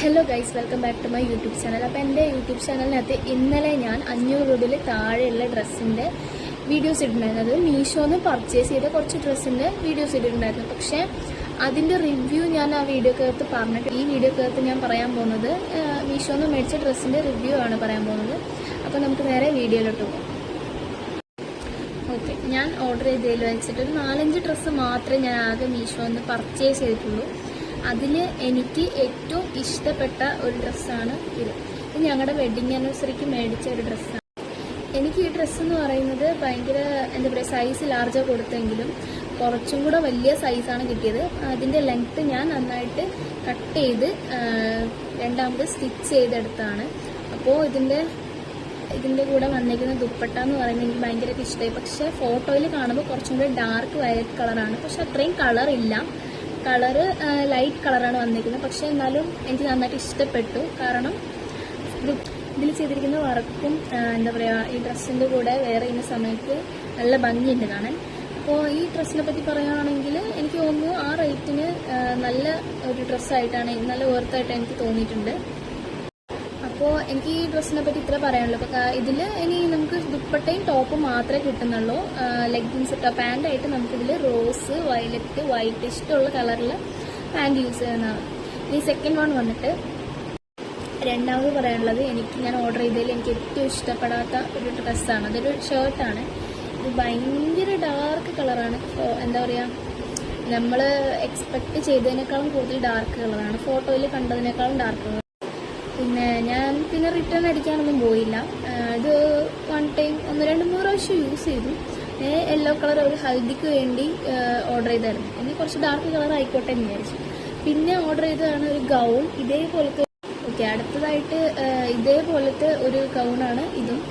Hello guys, welcome back to my YouTube channel. അപ്പോൾ എൻ്റെ YouTube ചാനലിനകത്ത് ഇന്നലെ ഞാൻ 500 രൂപയിൽ താഴെയുള്ള ഡ്രസ്സിൻ്റെ വീഡിയോസ് ഇട്ടിട്ടുണ്ടായിരുന്നു. അത് മീഷോന്ന് പർച്ചേസ് ചെയ്ത കുറച്ച് ഡ്രസ്സിൻ്റെ വീഡിയോസ് ഇട്ടിട്ടുണ്ടായിരുന്നു. പക്ഷേ അതിൻ്റെ റിവ്യൂ ഞാൻ ആ വീഡിയോക്കകത്ത് പറഞ്ഞിട്ട് ഈ വീഡിയോക്കകത്ത് ഞാൻ പറയാൻ പോകുന്നത് മീഷോന്ന് മേടിച്ച ഡ്രസ്സിൻ്റെ റിവ്യൂ ആണ് പറയാൻ പോകുന്നത്. അപ്പോൾ നമുക്ക് നേരെ വീഡിയോയിലോട്ട് പോകാം. ഓക്കെ, ഞാൻ ഓർഡർ ചെയ്തതിൽ വെച്ചിട്ട് ഒരു 4-5 ഡ്രസ്സ് മാത്രമേ ഞാൻ ആകെ മീഷോന്ന് പർച്ചേസ് ചെയ്തിട്ടുള്ളൂ. അതിൽ എനിക്ക് ഏറ്റവും ഇഷ്ടപ്പെട്ട ഒരു ഡ്രസ്സാണ് ഇത് ഞങ്ങളുടെ വെഡ്ഡിങ് ആനിവേഴ്സറിക്ക് മേടിച്ച ഒരു ഡ്രസ്സാണ്. എനിക്ക് ഈ ഡ്രസ്സെന്ന് പറയുന്നത് ഭയങ്കര എന്താ പറയുക, സൈസ് ലാർജാണ് കൊടുത്തെങ്കിലും കുറച്ചും കൂടെ വലിയ സൈസാണ് കിട്ടിയത്. അതിൻ്റെ ലെങ്ത്ത് ഞാൻ നന്നായിട്ട് കട്ട് ചെയ്ത് രണ്ടാമത് സ്റ്റിച്ച് ചെയ്തെടുത്താണ്. അപ്പോൾ ഇതിൻ്റെ കൂടെ വന്നിരിക്കുന്ന ദുപ്പട്ട എന്ന് പറയുന്നത് എനിക്ക് ഭയങ്കരമായിട്ട് ഇഷ്ടമായി. പക്ഷേ ഫോട്ടോയിൽ കാണുമ്പോൾ കുറച്ചും കൂടെ ഡാർക്ക് വയലറ്റ് കളറാണ്. പക്ഷെ അത്രയും കളറില്ല, കളറ് ലൈറ്റ് കളറാണ് വന്നിരിക്കുന്നത്. പക്ഷെ എന്നാലും എനിക്ക് നന്നായിട്ട് ഇഷ്ടപ്പെട്ടു. കാരണം ഇതിൽ ചെയ്തിരിക്കുന്ന വർക്കും എന്താ പറയുക, ഈ ഡ്രസ്സിൻ്റെ കൂടെ വെയർ ചെയ്യുന്ന സമയത്ത് നല്ല ഭംഗിയുണ്ട് കാണാൻ. അപ്പോൾ ഈ ഡ്രസ്സിനെ പറ്റി പറയുകയാണെങ്കിൽ എനിക്ക് തോന്നുന്നു ആ റേറ്റിന് നല്ല ഒരു ഡ്രസ്സായിട്ടാണ്, നല്ല വർത്തായിട്ട് എനിക്ക് തോന്നിയിട്ടുണ്ട്. അപ്പോൾ എനിക്ക് ഈ ഡ്രസ്സിനെ പറ്റി ഇത്ര പറയാനുള്ളൂ. അപ്പോൾ ഇതിൽ ഇനി നമുക്ക് ദുപ്പട്ടയും ടോപ്പും മാത്രമേ കിട്ടുന്നുള്ളൂ. ലെഗിൻസ് പാൻറ്റായിട്ട് നമുക്കിതിൽ റോസ്, വയലറ്റ്, വൈറ്റ് ഇഷ്ടമുള്ള കളറിൽ പാൻറ്റ് യൂസ് ചെയ്യുന്നതാണ്. ഇനി സെക്കൻഡ് വൺ വന്നിട്ട് രണ്ടാമത് പറയാനുള്ളത്, ഞാൻ ഓർഡർ ചെയ്തതിൽ എനിക്ക് ഏറ്റവും ഇഷ്ടപ്പെടാത്ത ഒരു ഡ്രസ്സാണ്. അതൊരു ഷർട്ടാണ്. ഇത് ഭയങ്കര ഡാർക്ക് കളറാണ്. എന്താ പറയുക, നമ്മൾ എക്സ്പെക്റ്റ് ചെയ്തതിനേക്കാളും കൂടുതൽ ഡാർക്ക് കളറാണ്. ഫോട്ടോയിൽ കണ്ടതിനേക്കാളും ഡാർക്ക് കളർ. ഞാൻ റിട്ടേൺ അടിക്കാനൊന്നും പോയില്ല. ഇത് വൺ ടൈം 1-2-3 പ്രാവശ്യം യൂസ് ചെയ്തു. യെല്ലോ കളർ ഒരു ഹൽദിക്ക് വേണ്ടി ഓർഡർ ചെയ്തായിരുന്നു. ഇനി കുറച്ച് ഡാർക്ക് കളർ ആയിക്കോട്ടെ എന്ന് വിചാരിച്ചു. പിന്നെ ഓർഡർ ചെയ്തതാണ് ഒരു ഗൗൺ ഇതേപോലത്തെ. ഓക്കെ, അടുത്തതായിട്ട് ഇതേപോലത്തെ ഒരു ഗൗണാണ്. ഇതും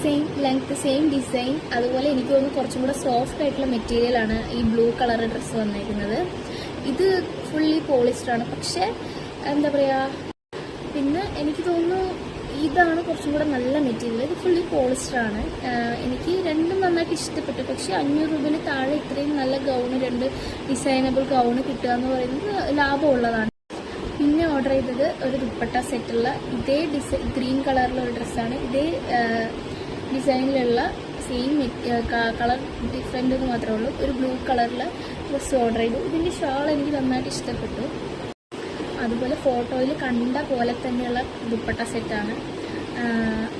സെയിം ലെങ്ത്, സെയിം ഡിസൈൻ. അതുപോലെ എനിക്ക് തോന്നുന്നു കുറച്ചും കൂടെ സോഫ്റ്റ് ആയിട്ടുള്ള മെറ്റീരിയലാണ് ഈ ബ്ലൂ കളർ ഡ്രസ്സ് വന്നിരിക്കുന്നത്. ഇത് ഫുള്ളി പോളിസ്റ്ററാണ്. പക്ഷേ എന്താ പറയുക, പിന്നെ എനിക്ക് തോന്നുന്നു ഇതാണ് കുറച്ചും കൂടെ നല്ല മെറ്റീരിയൽ. ഇത് ഫുള്ളി പോളിസ്റ്ററാണ്. എനിക്ക് രണ്ടും നന്നായിട്ട് ഇഷ്ടപ്പെട്ടു. പക്ഷേ 500 രൂപയിൽ താഴെ ഇത്രയും നല്ല ഗൗണ്, 2 ഡിസൈനബിൾ ഗൗണ് കിട്ടുക എന്ന് പറയുന്നത് ലാഭമുള്ളതാണ്. പിന്നെ ഓർഡർ ചെയ്തത് ഒരു ദുപ്പട്ട സെറ്റുള്ള ഇതേ ഗ്രീൻ കളറിലുള്ള ഒരു ഡ്രസ്സാണ്. ഇതേ ഡിസൈനിലുള്ള സെയിം കളർ ഡിഫറെൻ്റ് എന്ന് മാത്രമേ ഉള്ളൂ. ഒരു ബ്ലൂ കളറിൽ ഡ്രസ്സ് ഓർഡർ ചെയ്തു. ഇതിൻ്റെ ഷാൾ എനിക്ക് നന്നായിട്ട് ഇഷ്ടപ്പെട്ടു. അതുപോലെ ഫോട്ടോയിൽ കണ്ട പോലെ തന്നെയുള്ള ദുപ്പട്ട സെറ്റാണ്.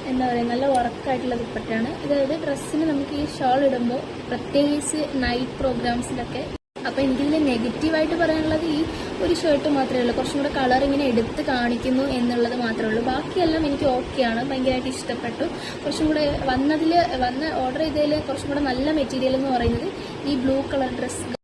എന്താ പറയുക, നല്ല വർക്കായിട്ടുള്ള ദുപ്പട്ടയാണ്. അതായത് ഡ്രസ്സിന് നമുക്ക് ഈ ഷാൾ ഇടുമ്പോൾ പ്രത്യേകിച്ച് നൈറ്റ് പ്രോഗ്രാംസിലൊക്കെ. അപ്പോൾ എനിക്കിതിൽ നെഗറ്റീവായിട്ട് പറയാനുള്ളത് ഈ ഒരു ഷർട്ട് മാത്രമേ ഉള്ളൂ. കുറച്ചും കൂടെ കളർ ഇങ്ങനെ എടുത്ത് കാണിക്കുന്നു എന്നുള്ളത് മാത്രമേ ഉള്ളൂ. ബാക്കിയെല്ലാം എനിക്ക് ഓക്കെയാണ്, ഭയങ്കരമായിട്ട് ഇഷ്ടപ്പെട്ടു. കുറച്ചും കൂടെ ഓർഡർ ചെയ്തതിൽ കുറച്ചും കൂടെ നല്ല മെറ്റീരിയൽ എന്ന് പറയുന്നത് ഈ ബ്ലൂ കളർ ഡ്രസ്സാണ്.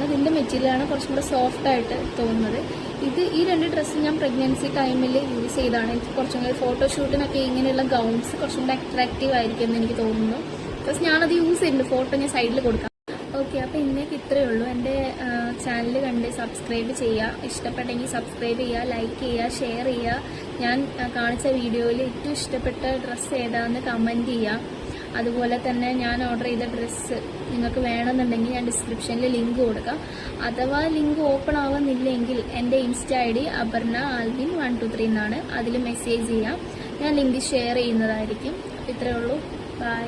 ഇതിൻ്റെ മെറ്റീരിയലാണ് കുറച്ചും കൂടെ സോഫ്റ്റായിട്ട് തോന്നുന്നത്. ഈ 2 ഡ്രസ്സ് ഞാൻ പ്രഗ്നൻസി ടൈമിൽ യൂസ് ചെയ്താണ്. എനിക്ക് കുറച്ചും കൂടി ഫോട്ടോഷൂട്ടിനൊക്കെ ഇങ്ങനെയുള്ള ഗൗൺസ് കുറച്ചും കൂടെ അട്രാക്റ്റീവ് ആയിരിക്കും എന്ന് എനിക്ക് തോന്നുന്നു. ബിക്കോസ് ഞാനത് യൂസ് ചെയ്യുന്നുണ്ട്. ഫോട്ടോ ഞാൻ സൈഡിൽ കൊടുക്കാം. ഓക്കെ, അപ്പോൾ ഇന്നേക്ക് ഇത്രയേ ഉള്ളൂ. എൻ്റെ ചാനൽ കണ്ട് സബ്സ്ക്രൈബ് ചെയ്യുക. ഇഷ്ടപ്പെട്ടെങ്കിൽ സബ്സ്ക്രൈബ് ചെയ്യുക, ലൈക്ക് ചെയ്യുക, ഷെയർ ചെയ്യുക. ഞാൻ കാണിച്ച വീഡിയോയിൽ ഏറ്റവും ഇഷ്ടപ്പെട്ട ഡ്രസ്സ് ഏതാണെന്ന് കമൻറ്റ് ചെയ്യുക. അതുപോലെ തന്നെ ഞാൻ ഓർഡർ ചെയ്ത ഡ്രസ്സ് നിങ്ങൾക്ക് വേണമെന്നുണ്ടെങ്കിൽ ഞാൻ ഡിസ്ക്രിപ്ഷനിൽ ലിങ്ക് കൊടുക്കാം. അഥവാ ലിങ്ക് ഓപ്പൺ ആവുന്നില്ലെങ്കിൽ എൻ്റെ ഇൻസ്റ്റ ID അപർണ ആൽവിൻ 123 എന്നാണ്. അതിൽ മെസ്സേജ് ചെയ്യാം. ഞാൻ ലിങ്ക് ഷെയർ ചെയ്യുന്നതായിരിക്കും. അപ്പോൾ ഇത്രയേ ഉള്ളൂ. ബൈ.